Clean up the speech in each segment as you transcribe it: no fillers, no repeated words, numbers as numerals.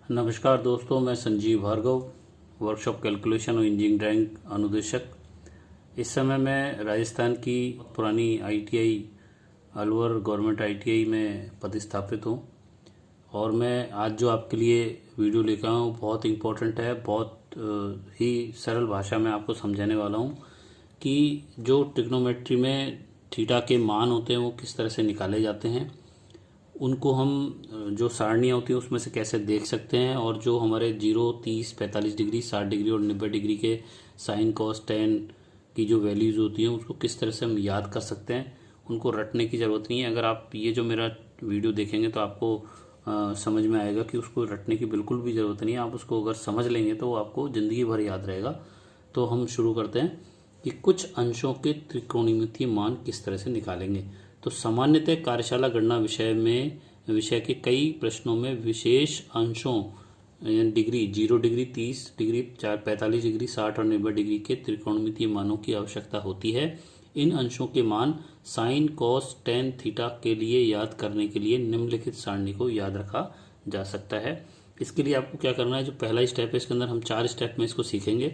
नमस्कार दोस्तों, मैं संजीव भार्गव, वर्कशॉप कैलकुलेशन और इंजीनियरिंग ड्राइंग अनुदेशक। इस समय मैं राजस्थान की पुरानी आईटीआई अलवर गवर्नमेंट आईटीआई में पदस्थापित हूँ और मैं आज जो आपके लिए वीडियो लेकर आया हूँ बहुत इम्पोर्टेंट है। बहुत ही सरल भाषा में आपको समझाने वाला हूँ कि जो ट्रिग्नोमेट्री में थीटा के मान होते हैं वो किस तरह से निकाले जाते हैं, उनको हम जो सारणियाँ होती हैं उसमें से कैसे देख सकते हैं, और जो हमारे 0, 30, 45 डिग्री, 60 डिग्री और 90 डिग्री के साइन कॉस टेन की जो वैल्यूज़ होती हैं उसको किस तरह से हम याद कर सकते हैं। उनको रटने की ज़रूरत नहीं है। अगर आप ये जो मेरा वीडियो देखेंगे तो आपको समझ में आएगा कि उसको रटने की बिल्कुल भी ज़रूरत नहीं है। आप उसको अगर समझ लेंगे तो वो आपको ज़िंदगी भर याद रहेगा। तो हम शुरू करते हैं कि कुछ अंशों के त्रिकोणमितीय मान किस तरह से निकालेंगे। तो सामान्यतः कार्यशाला गणना विषय के कई प्रश्नों में विशेष अंशों डिग्री 0 डिग्री, 30 डिग्री, 45 डिग्री, 60 और 90 डिग्री के त्रिकोणमितीय मानों की आवश्यकता होती है। इन अंशों के मान साइन कॉस टेन थीटा के लिए याद करने के लिए निम्नलिखित सारणी को याद रखा जा सकता है। इसके लिए आपको क्या करना है, जो पहला स्टेप है इसके अंदर हम 4 स्टेप में इसको सीखेंगे।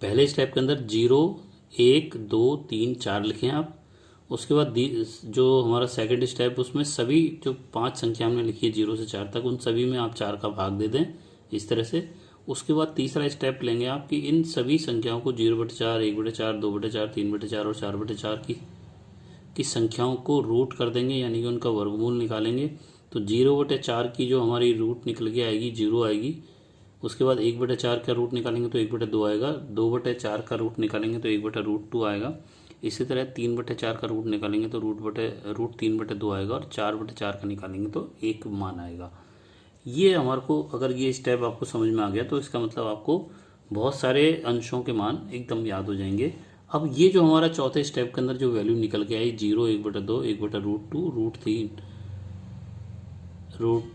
पहले स्टेप के अंदर 0, 1, 2, 3, 4 लिखें आप। उसके बाद जो हमारा सेकंड स्टेप उसमें सभी जो 5 संख्या हमने लिखी है 0 से 4 तक, उन सभी में आप 4 का भाग दे दें इस तरह से। उसके बाद तीसरा स्टेप लेंगे आप कि इन सभी संख्याओं को 0/4, 1/4, 2/4, 3/4 और 4/4 की संख्याओं को रूट कर देंगे, यानी कि उनका वर्गमूल निकालेंगे। तो 0/4 की जो हमारी रूट निकल के आएगी 0 आएगी। उसके बाद 1/4 का रूट निकालेंगे तो 1/2 आएगा। 2/4 का रूट निकालेंगे तो 1/√2 आएगा। इसी तरह 3/4 का रूट निकालेंगे तो रूट 3/2 आएगा, और 4/4 का निकालेंगे तो 1 मान आएगा। ये हमारे को अगर ये स्टेप आपको समझ में आ गया तो इसका मतलब आपको बहुत सारे अंशों के मान एकदम याद हो जाएंगे। अब ये जो हमारा चौथे स्टेप के अंदर जो वैल्यू निकल के आई 0, 1/2, 1/√2, रूट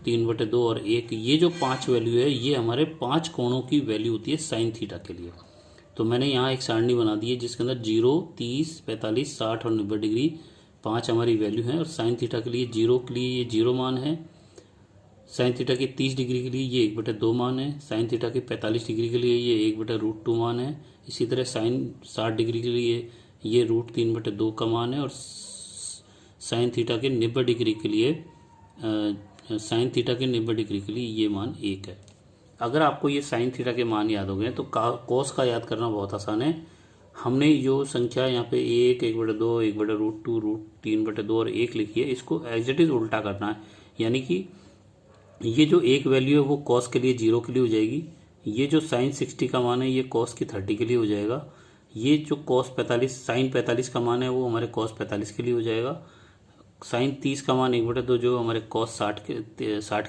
3/2 और 1, ये जो 5 वैल्यू है ये हमारे 5 कोणों की वैल्यू होती है साइन थीटा के लिए। तो मैंने यहाँ एक सारणी बना दी है जिसके अंदर 0, 30, 45, 60 और 90 डिग्री 5 हमारी वैल्यू हैं। और साइन थीटा के लिए 0 के लिए ये 0 मान है। साइन थीटा के 30 डिग्री के लिए ये 1/2 मान है। साइन थीटा के 45 डिग्री के लिए ये 1/√2 मान है। इसी तरह साइन 60 डिग्री के लिए ये रूट 3/2 का मान है। और साइन थीटा के 90 डिग्री के लिए ये मान 1 है। अगर आपको ये साइन थीटा के मान याद हो गए तो कॉस का याद करना बहुत आसान है। हमने जो संख्या यहाँ पे 1, 1/2, 1/√2, रूट 3/2 और 1 लिखी है, इसको एज इट इज उल्टा करना है। यानी कि ये जो एक वैल्यू है वो कॉस के लिए 0 के लिए हो जाएगी। ये जो साइन 60 का मान है ये कॉस की 30 के लिए हो जाएगा। ये जो साइन 45 का मान है वो हमारे कॉस 45 के लिए हो जाएगा। साइन 30 का मान 1/2 जो हमारे कॉस 60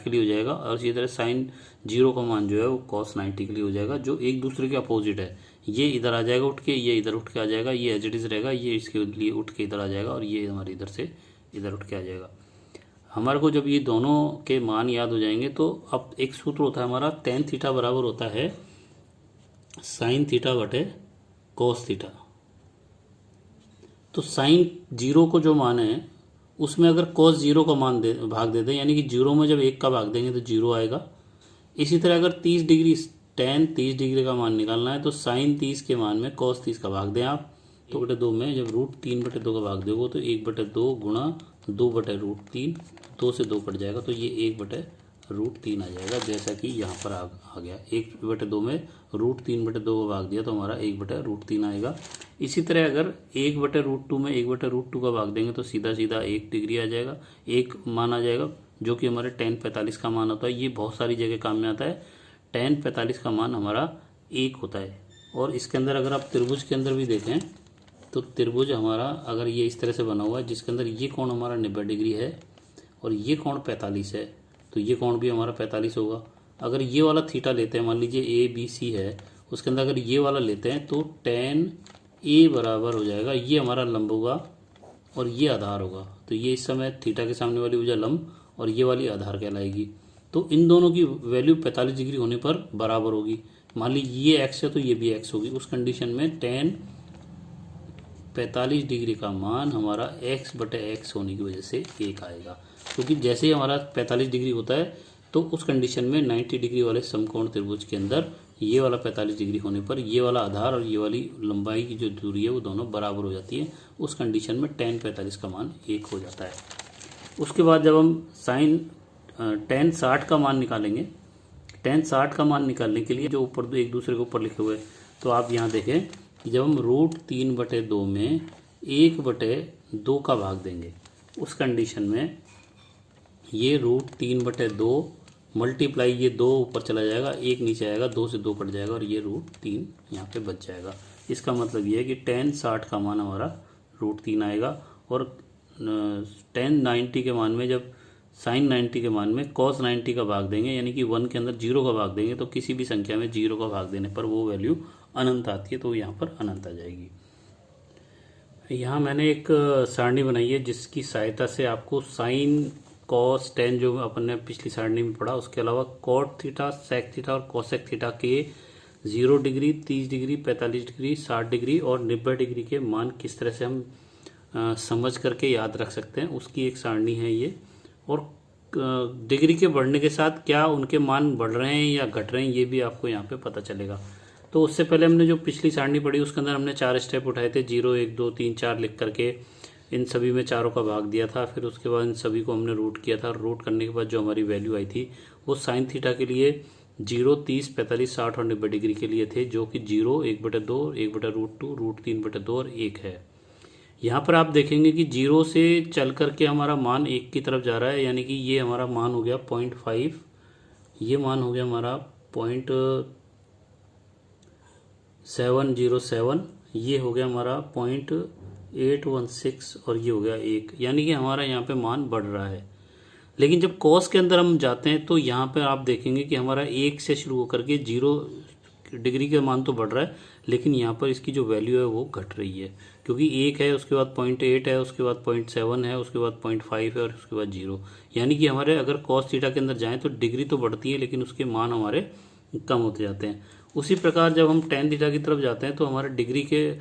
के लिए हो जाएगा। और इसी तरह साइन 0 का मान जो है वो कॉस 90 के लिए हो जाएगा, जो एक दूसरे के अपोजिट है। ये इधर आ जाएगा उठ के, ये इधर उठ के आ जाएगा, ये एज इट इज रहेगा, ये इसके लिए उठ के इधर आ जाएगा, और ये हमारे इधर से इधर उठ के आ जाएगा। हमारे को जब ये दोनों के मान याद हो जाएंगे तो अब एक सूत्र होता है हमारा, टेन थीटा बराबर होता है साइन थीटा बटे कॉस थीटा। तो साइन 0 को जो मान है उसमें अगर cos 0 का मान भाग दे दें, यानी कि 0 में जब 1 का भाग देंगे तो 0 आएगा। इसी तरह अगर 30 डिग्री टेन 30 डिग्री का मान निकालना है तो साइन 30 के मान में cos 30 का भाग दें आप। तो 1/2 में जब रूट 3/2 का भाग दोगे तो 1/2 गुणा 2/√3, 2 से 2 कट जाएगा तो ये 1/√3 आ जाएगा, जैसा कि यहाँ पर आ गया। 1/2 में रूट 3/2 का भाग दिया तो हमारा 1/√3 आएगा। इसी तरह अगर 1/√2 में 1/√2 का भाग देंगे तो सीधा सीधा 1 डिग्री आ जाएगा, 1 मान आ जाएगा, जो कि हमारे tan 45 का मान होता है। ये बहुत सारी जगह काम में आता है। tan 45 का मान हमारा 1 होता है। और इसके अंदर अगर आप त्रिभुज के अंदर भी देखें तो त्रिभुज हमारा अगर ये इस तरह से बना हुआ है जिसके अंदर ये कोण हमारा 90 डिग्री है और ये कोण 45 है, तो ये कोण भी हमारा 45 होगा। अगर ये वाला थीटा लेते हैं, मान लीजिए ABC है, उसके अंदर अगर ये वाला लेते हैं तो tan A बराबर हो जाएगा, ये हमारा लंब होगा और ये आधार होगा। तो ये इस समय थीटा के सामने वाली भुजा लंब और ये वाली आधार कहलाएगी। तो इन दोनों की वैल्यू 45 डिग्री होने पर बराबर होगी। मान लीजिए ये x है तो ये भी x होगी। उस कंडीशन में tan 45 डिग्री का मान हमारा x/x होने की वजह से 1 आएगा, क्योंकि जैसे ही हमारा 45 डिग्री होता है तो उस कंडीशन में 90 डिग्री वाले समकोण त्रिभुज के अंदर ये वाला 45 डिग्री होने पर ये वाला आधार और ये वाली लंबाई की जो दूरी है वो दोनों बराबर हो जाती है। उस कंडीशन में tan 45 का मान 1 हो जाता है। उसके बाद जब हम tan 60 का मान निकालेंगे, tan 60 का मान निकालने के लिए जो ऊपर एक दूसरे के ऊपर लिखे हुए, तो आप यहाँ देखें कि जब हम √3/2 में 1/2 का भाग देंगे, उस कंडीशन में ये √3/2 मल्टीप्लाई ये 2 ऊपर चला जाएगा, 1 नीचे आएगा, 2 से 2 कट जाएगा और ये √3 यहाँ पे बच जाएगा। इसका मतलब ये है कि tan 60 का मान हमारा √3 आएगा और tan 90 के मान में जब sin 90 के मान में cos 90 का भाग देंगे, यानी कि 1 के अंदर 0 का भाग देंगे, तो किसी भी संख्या में 0 का भाग देने पर वो वैल्यू अनंत आती है, तो यहाँ पर अनंत आ जाएगी। यहाँ मैंने एक सारणी बनाई है जिसकी सहायता से आपको साइन कॉस tan जो अपन ने पिछली सारणी में पढ़ा, उसके अलावा cot थीटा, sec थीटा और cosec थीटा के 0 डिग्री, 30 डिग्री, 45 डिग्री, 60 डिग्री और 90 डिग्री के मान किस तरह से हम समझ करके याद रख सकते हैं, उसकी एक सारणी है ये। और डिग्री के बढ़ने के साथ क्या उनके मान बढ़ रहे हैं या घट रहे हैं, ये भी आपको यहाँ पे पता चलेगा। तो उससे पहले हमने जो पिछली सारणी पढ़ी उसके अंदर हमने 4 स्टेप उठाए थे, 0, 1, 2, 3, 4 लिख करके इन सभी में चारों का भाग दिया था। फिर उसके बाद इन सभी को हमने रूट किया था। रूट करने के बाद जो हमारी वैल्यू आई थी वो साइन थीटा के लिए 0, 30, 45, 60 और 90 डिग्री के लिए थे, जो कि 0, 1/2, 1/√2, √3/2 और 1 है। यहाँ पर आप देखेंगे कि 0 से चल करके हमारा मान 1 की तरफ जा रहा है, यानी कि ये हमारा मान हो गया 0.5, ये मान हो गया हमारा 0.707, ये हो गया हमारा 0.816 और ये हो गया 1, यानी कि हमारा यहाँ पे मान बढ़ रहा है। लेकिन जब कॉस के अंदर हम जाते हैं तो यहाँ पे आप देखेंगे कि हमारा 1 से शुरू होकर के 0 डिग्री का मान तो बढ़ रहा है, लेकिन यहाँ पर इसकी जो वैल्यू है वो घट रही है, क्योंकि 1 है, उसके बाद 0.8 है, उसके बाद 0.7 है, उसके बाद 0.5 है और उसके बाद 0, यानी कि हमारे अगर कॉस थीटा के अंदर जाएँ तो डिग्री तो बढ़ती है लेकिन उसके मान हमारे कम होते जाते हैं। उसी प्रकार जब हम tan थीटा की तरफ जाते हैं तो हमारे डिग्री के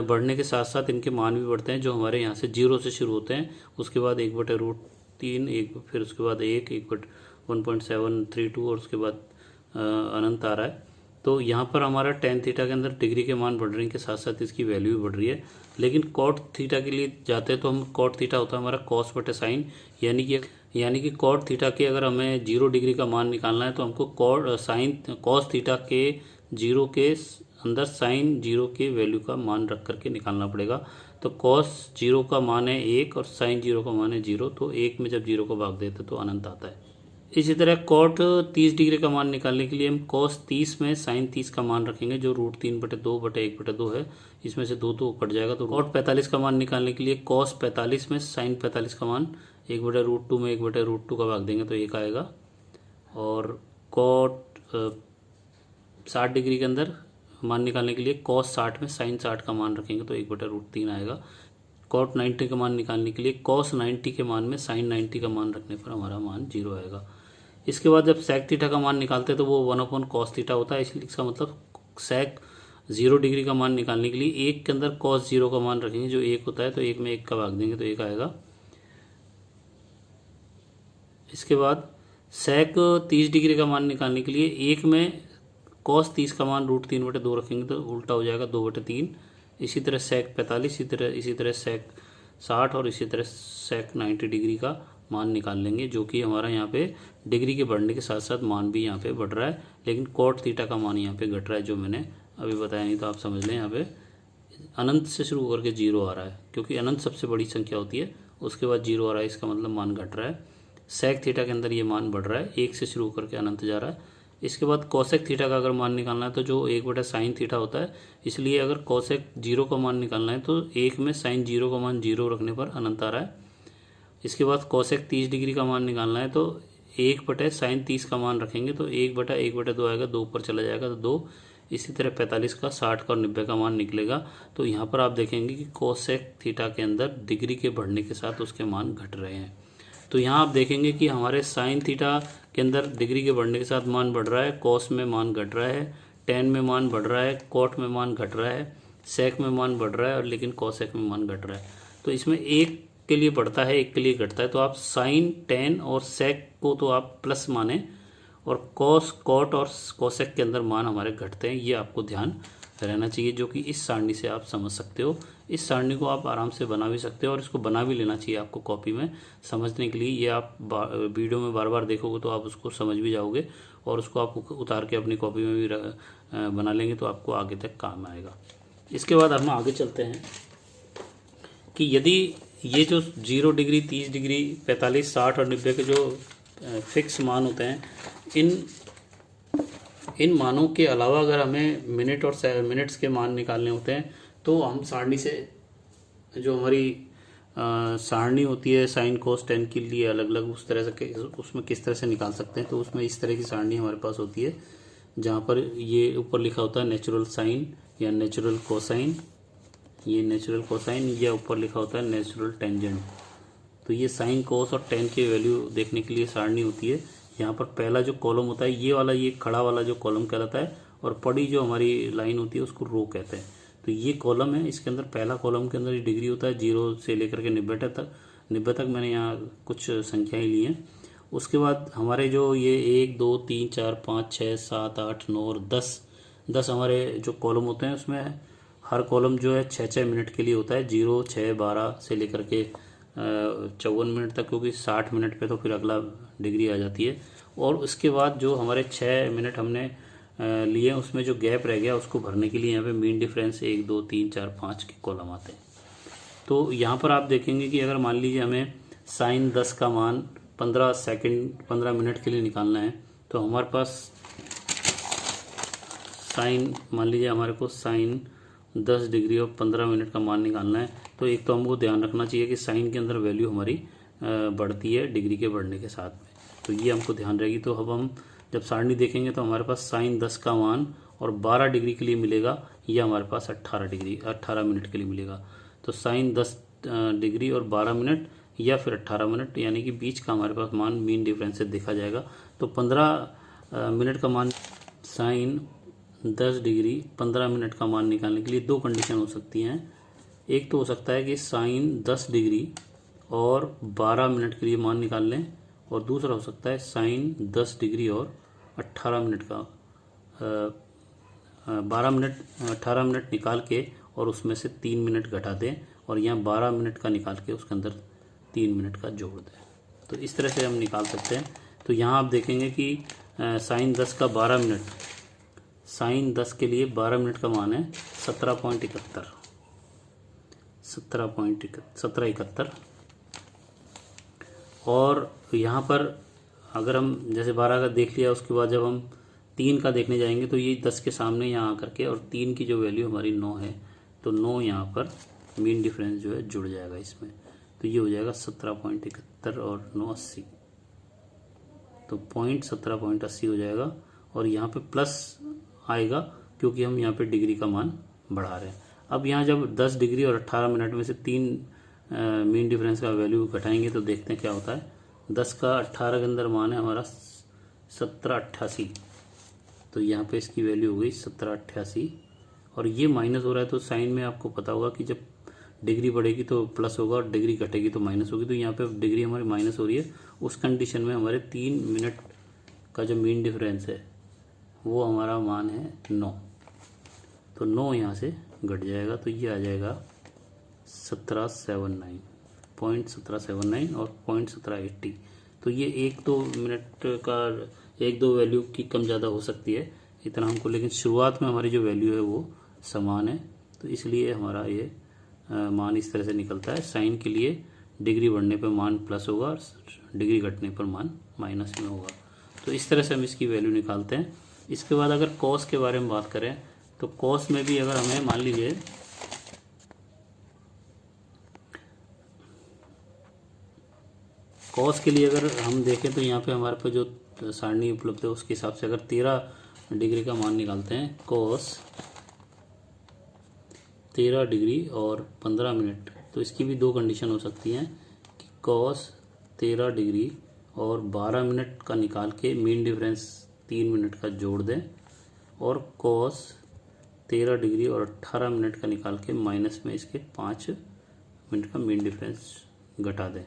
बढ़ने के साथ साथ इनके मान भी बढ़ते हैं, जो हमारे यहाँ से 0 से शुरू होते हैं, उसके बाद 1/√3, फिर उसके बाद 1/1.732 और उसके बाद अनंत आ रहा है। तो यहाँ पर हमारा tan थीटा के अंदर डिग्री के मान बढ़ने के साथ साथ इसकी वैल्यू भी बढ़ रही है। लेकिन cot थीटा के लिए जाते हैं तो हम cot थीटा होता है हमारा cos बटे साइन, यानी कि cot थीटा के अगर हमें 0 डिग्री का मान निकालना है तो हमको cos थीटा के 0 के अंदर साइन 0 के वैल्यू का मान रख करके निकालना पड़ेगा। तो cos 0 का मान है 1 और साइन 0 का मान है 0, तो 1 में जब 0 को भाग देते तो अनंत आता है। इसी तरह cot 30 डिग्री का मान निकालने के लिए हम cos 30 में साइन 30 का मान रखेंगे, जो √3/2/1/2 है, इसमें से 2 कट जाएगा। तो cot 45 का मान निकालने के लिए cos 45 में साइन 45 का मान 1/√2 में 1/√2 का भाग देंगे तो 1 आएगा। और cot 60 डिग्री के अंदर मान निकालने के लिए cos 60 में साइन 60 का मान रखेंगे तो 1/√3 आएगा। cot 90 का मान निकालने के लिए cos 90 के मान में साइन 90 का मान रखने पर हमारा मान 0 आएगा। इसके बाद जब sec थीटा का मान निकालते हैं तो वो 1/cos थीटा होता है, इसलिए इसका मतलब sec 0 डिग्री का मान निकालने के लिए 1 के अंदर cos 0 का मान रखेंगे, जो 1 होता है, तो 1 में 1 का भाग देंगे तो 1 आएगा। इसके बाद sec 30 डिग्री का मान निकालने के लिए 1 में cos 30 का मान √3/2 रखेंगे तो उल्टा हो जाएगा 2/3। इसी तरह sec 45, इसी तरह sec 60 और इसी तरह sec 90 डिग्री का मान निकाल लेंगे, जो कि हमारा यहाँ पे डिग्री के बढ़ने के साथ साथ मान भी यहाँ पे बढ़ रहा है, लेकिन cot थीटा का मान यहाँ पे घट रहा है, जो मैंने अभी बताया। नहीं तो आप समझ लें यहाँ पे अनंत से शुरू करके 0 आ रहा है, क्योंकि अनंत सबसे बड़ी संख्या होती है, उसके बाद 0 आ रहा है, इसका मतलब मान घट रहा है। sec थीटा के अंदर ये मान बढ़ रहा है, 1 से शुरू करके अनंत जा रहा है। इसके बाद cosec थीटा का अगर मान निकालना है तो जो 1/sin थीटा होता है, इसलिए अगर cosec 0 का मान निकालना है तो 1 में sin 0 का मान 0 रखने पर अनंत आ रहा है। इसके बाद cosec 30 डिग्री का मान निकालना है तो 1/sin 30 का मान रखेंगे तो 1/1/2 आएगा, 2 ऊपर चला जाएगा तो 2। इसी तरह 45 का, 60 का और 90 का मान निकलेगा। तो यहाँ पर आप देखेंगे कि cosec थीटा के अंदर डिग्री के बढ़ने के साथ उसके मान घट रहे हैं। तो यहाँ आप देखेंगे कि हमारे साइन थीटा के अंदर डिग्री के बढ़ने के साथ मान बढ़ रहा है, कॉस में मान घट रहा है, टेन में मान बढ़ रहा है, कॉट में मान घट रहा है, सेक में मान बढ़ रहा है और लेकिन कॉसेक में मान घट रहा है। तो इसमें एक के लिए बढ़ता है, एक के लिए घटता है। तो आप साइन, टेन और सेक को तो आप प्लस माने, और कॉस, कॉट और कोसेक के अंदर मान हमारे घटते हैं। ये आपको ध्यान रहना चाहिए, जो कि इस सारणी से आप समझ सकते हो। इस सारणी को आप आराम से बना भी सकते हो और इसको बना भी लेना चाहिए आपको कॉपी में समझने के लिए। ये आप वीडियो में बार बार देखोगे तो आप उसको समझ भी जाओगे, और उसको आप उतार के अपनी कॉपी में भी बना लेंगे तो आपको आगे तक काम आएगा। इसके बाद हम आगे चलते हैं कि यदि ये जो 0 डिग्री, 30 डिग्री, 45, 60 और 90 के जो फिक्स मान होते हैं, इन मानों के अलावा अगर हमें मिनट और मिनट्स के मान निकालने होते हैं तो हम सारणी से, जो हमारी सारणी होती है साइन कोस टेन के लिए अलग अलग, उस तरह से उसमें किस तरह से निकाल सकते हैं। तो उसमें इस तरह की सारणी हमारे पास होती है, जहाँ पर ये ऊपर लिखा होता है नेचुरल साइन या नेचुरल कोसाइन, ये नेचुरल कोसाइन, या ऊपर लिखा होता है नेचुरल टेंजेंट। तो ये साइन, कोस और टेन की वैल्यू देखने के लिए सारणी होती है। यहाँ पर पहला जो कॉलम होता है ये वाला, ये खड़ा वाला जो कॉलम कहलाता है, और पड़ी जो हमारी लाइन होती है उसको रो कहते हैं। तो ये कॉलम है, इसके अंदर पहला कॉलम के अंदर ये डिग्री होता है 0 से लेकर के 90 तक मैंने यहाँ कुछ संख्याएं ली हैं। उसके बाद हमारे जो ये 1, 2, 3, 4, 5, 6, 7, 8, 9 और 10 हमारे जो कॉलम होते हैं, उसमें हर कॉलम जो है 6-6 मिनट के लिए होता है। 0, 6, 12 से लेकर के 54 मिनट तक, क्योंकि 60 मिनट पे तो फिर अगला डिग्री आ जाती है। और उसके बाद जो हमारे 6 मिनट हमने लिए, उसमें जो गैप रह गया उसको भरने के लिए यहाँ पे मीन डिफरेंस 1, 2, 3, 4, 5 के कॉलम आते हैं। तो यहाँ पर आप देखेंगे कि अगर मान लीजिए हमें साइन 10 का मान 15 मिनट के लिए निकालना है, तो हमारे पास साइन, मान लीजिए हमारे को साइन 10 डिग्री और 15 मिनट का मान निकालना है। तो एक तो हमको ध्यान रखना चाहिए कि साइन के अंदर वैल्यू हमारी बढ़ती है डिग्री के बढ़ने के साथ में, तो ये हमको ध्यान रहेगी। तो अब हम जब सारणी देखेंगे तो हमारे पास साइन 10 का मान और 12 डिग्री के लिए मिलेगा, या हमारे पास 18 मिनट के लिए मिलेगा। तो साइन 10 डिग्री और 12 मिनट या फिर 18 मिनट, यानी कि बीच का हमारे पास मान मीन डिफरेंस से देखा जाएगा। तो 15 मिनट का मान, साइन 10 डिग्री 15 मिनट का मान निकालने के लिए दो कंडीशन हो सकती हैं। एक तो हो सकता है कि साइन 10 डिग्री और 12 मिनट के लिए मान निकाल लें, और दूसरा हो सकता है साइन 10 डिग्री और 18 मिनट का 18 मिनट निकाल के और उसमें से 3 मिनट घटा दें, और यहाँ 12 मिनट का निकाल के उसके अंदर 3 मिनट का जोड़ दें। तो इस तरह से हम निकाल सकते हैं। तो यहाँ आप देखेंगे कि साइन 10 का 12 मिनट, साइन 10 के लिए 12 मिनट का मान है 17.71। और यहाँ पर अगर हम जैसे 12 का देख लिया, उसके बाद जब हम 3 का देखने जाएंगे तो ये 10 के सामने यहाँ आकर के, और 3 की जो वैल्यू हमारी 9 है, तो 9 यहाँ पर मीन डिफरेंस जो है जुड़ जाएगा इसमें। तो ये हो जाएगा 17.71 और 9 80, तो 17.80 हो जाएगा। और यहाँ पे प्लस आएगा क्योंकि हम यहाँ पे डिग्री का मान बढ़ा रहे हैं। अब यहाँ जब 10 डिग्री और 18 मिनट में से 3 मीन डिफरेंस का वैल्यू घटाएंगे तो देखते हैं क्या होता है। 10 का 18 के अंदर मान है हमारा 1788, तो यहाँ पे इसकी वैल्यू हो गई 1788। और ये माइनस हो रहा है, तो साइन में आपको पता होगा कि जब डिग्री बढ़ेगी तो प्लस होगा और डिग्री घटेगी तो माइनस होगी। तो यहाँ पे डिग्री हमारी माइनस हो रही है, उस कंडीशन में हमारे 3 मिनट का जो मीन डिफरेंस है वो हमारा मान है 9, तो 9 यहाँ से घट जाएगा, तो ये आ जाएगा 1779 और 0.1780। तो ये 1-2 मिनट का 1-2 वैल्यू की कम ज़्यादा हो सकती है इतना हमको, लेकिन शुरुआत में हमारी जो वैल्यू है वो समान है, तो इसलिए हमारा ये मान इस तरह से निकलता है। साइन के लिए डिग्री बढ़ने पर मान प्लस होगा और डिग्री घटने पर मान माइनस में होगा। तो इस तरह से हम इसकी वैल्यू निकालते हैं। इसके बाद अगर कॉस के बारे में बात करें तो कॉस में भी अगर हमें मान लीजिए कॉस के लिए अगर हम देखें तो यहाँ पे हमारे पास जो सारणी उपलब्ध है उसके हिसाब से अगर 13 डिग्री का मान निकालते हैं, कॉस 13 डिग्री और 15 मिनट, तो इसकी भी दो कंडीशन हो सकती हैं कि कॉस 13 डिग्री और 12 मिनट का निकाल के मीन डिफरेंस 3 मिनट का जोड़ दें, और कॉस 13 डिग्री और 18 मिनट का निकाल के माइनस में इसके 5 मिनट का मीन डिफरेंस घटा दें।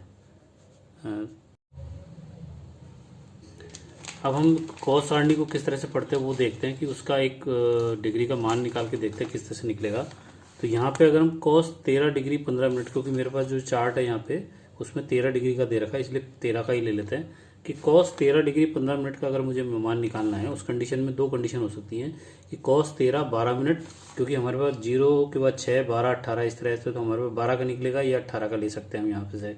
अब हम कॉस सारणी को किस तरह से पढ़ते हैं वो देखते हैं कि उसका एक डिग्री का मान निकाल के देखते हैं किस तरह से निकलेगा। तो यहाँ पे अगर हम कॉस 13 डिग्री 15 मिनट, क्योंकि मेरे पास जो चार्ट है यहाँ पे उसमें 13 डिग्री का दे रखा है, इसलिए 13 का ही ले लेते हैं कि कॉस 13 डिग्री 15 मिनट का अगर मुझे मान निकालना है, उस कंडीशन में दो कंडीशन हो सकती हैं कि कॉस 13 12 मिनट, क्योंकि हमारे पास 0 के बाद 6 12 18 इस तरह से, तो हमारे पास 12 का निकलेगा या 18 का ले सकते हैं हम यहाँ पे से।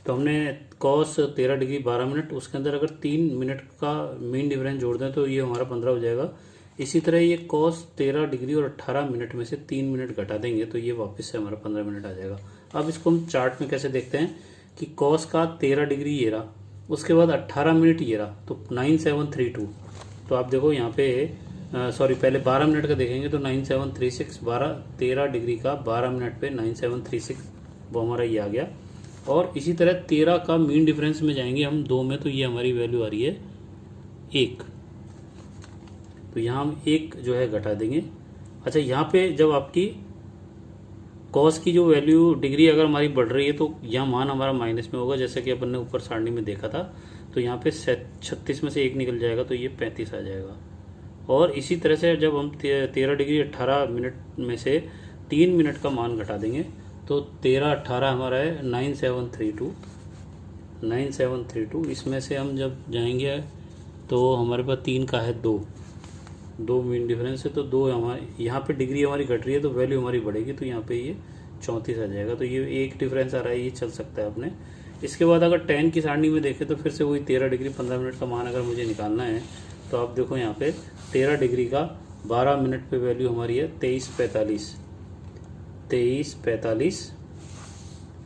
तो हमने कॉस 13 डिग्री 12 मिनट, उसके अंदर अगर 3 मिनट का मीन डिफरेंस जोड़ दें तो ये हमारा 15 हो जाएगा। इसी तरह ये कॉस 13 डिग्री और 18 मिनट में से 3 मिनट घटा देंगे तो ये वापस से हमारा 15 मिनट आ जाएगा। अब इसको हम चार्ट में कैसे देखते हैं कि कॉस का 13 डिग्री ये रहा, उसके बाद 18 मिनट ये रहा, तो 9732। तो आप देखो यहाँ पे पहले 12 मिनट का देखेंगे तो 9736, 13 डिग्री का 12 मिनट पे 9736 वो हमारा ये आ गया। और इसी तरह 13 का मीन डिफरेंस में जाएंगे हम 2 में, तो ये हमारी वैल्यू आ रही है 1। तो यहाँ हम 1 जो है घटा देंगे। अच्छा, यहाँ पे जब आपकी कॉस की जो वैल्यू डिग्री अगर हमारी बढ़ रही है तो यहाँ मान हमारा माइनस में होगा, जैसे कि अपन ने ऊपर सारणी में देखा था। तो यहाँ पे 36 में से 1 निकल जाएगा तो ये 35 आ जाएगा। और इसी तरह से जब हम 13 डिग्री 18 मिनट में से 3 मिनट का मान घटा देंगे तो 13 18 हमारा है 9732। इसमें से हम जब जाएंगे तो हमारे पास 3 का है 2 मीन डिफरेंस है, तो 2 हमारे यहाँ पे डिग्री हमारी घट रही है तो वैल्यू हमारी बढ़ेगी, तो यहाँ पे ये 34 आ जाएगा। तो ये एक डिफरेंस आ रहा है, ये चल सकता है अपने। इसके बाद अगर 10 की सारणी में देखें तो फिर से वही 13 डिग्री 15 मिनट का मान अगर मुझे निकालना है तो आप देखो यहाँ पे 13 डिग्री का 12 मिनट पे वैल्यू हमारी है 2345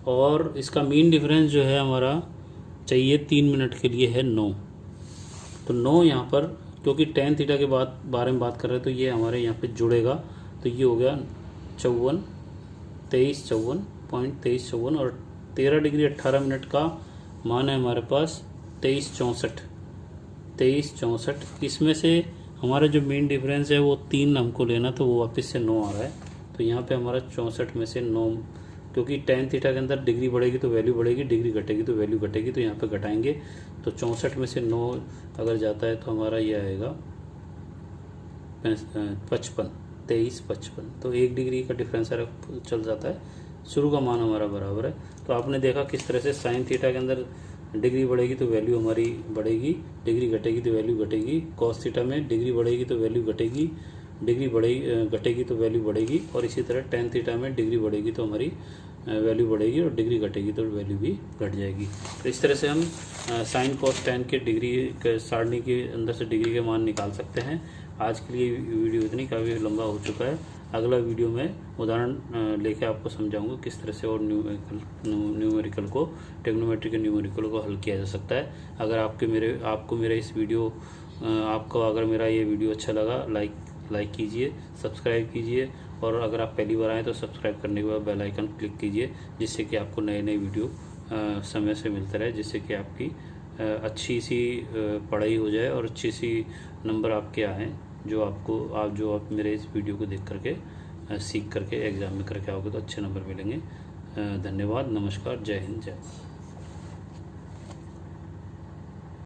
और इसका मीन डिफरेंस जो है हमारा चाहिए 3 मिनट के लिए है 9। तो 9 यहाँ पर, क्योंकि tan थीटा के बारे में बात कर रहे हैं तो ये हमारे यहाँ पे जुड़ेगा, तो ये हो गया 2354 और 13 डिग्री 18 मिनट का मान है हमारे पास 2364। इसमें से हमारा जो मीन डिफरेंस है वो 3 हमको लेना, तो वो वापस से 9 आ रहा है। तो यहाँ पे हमारा 64 में से 9, क्योंकि tan थीटा के अंदर डिग्री बढ़ेगी तो वैल्यू बढ़ेगी, डिग्री घटेगी तो वैल्यू घटेगी, तो यहाँ पे घटाएंगे तो 64 में से 9 अगर जाता है तो हमारा ये आएगा 2355। तो 1 डिग्री का डिफरेंस चल जाता है, शुरू का मान हमारा बराबर है। तो आपने देखा किस तरह से साइन थीटा के अंदर डिग्री बढ़ेगी तो वैल्यू हमारी बढ़ेगी, डिग्री घटेगी तो वैल्यू घटेगी। कॉस थीटा में डिग्री बढ़ेगी तो वैल्यू घटेगी, डिग्री घटेगी तो वैल्यू बढ़ेगी। और इसी तरह tan थीटा में डिग्री बढ़ेगी तो हमारी वैल्यू बढ़ेगी और डिग्री घटेगी तो वैल्यू भी घट जाएगी। तो इस तरह से हम साइन कॉस tan के डिग्री के सारणी के अंदर से डिग्री के मान निकाल सकते हैं। आज के लिए वीडियो इतनी, काफ़ी लंबा हो चुका है। अगला वीडियो में उदाहरण लेके आपको समझाऊंगा किस तरह से और न्यूमेरिकल को, ट्रिग्नोमेट्री के न्यूमेरिकल को हल किया जा सकता है। अगर आपको मेरा इस वीडियो आपको अगर मेरा ये वीडियो अच्छा लगा, लाइक कीजिए, सब्सक्राइब कीजिए, और अगर आप पहली बार आएँ तो सब्सक्राइब करने के बाद बेल आइकन क्लिक कीजिए, जिससे कि आपको नए वीडियो समय से मिलते रहे, जिससे कि आपकी अच्छी सी पढ़ाई हो जाए और अच्छी सी नंबर आपके आएँ, जो आप मेरे इस वीडियो को देख करके सीख करके एग्ज़ाम में करके आओगे तो अच्छे नंबर मिलेंगे। धन्यवाद, नमस्कार, जय हिंद, जय भारत।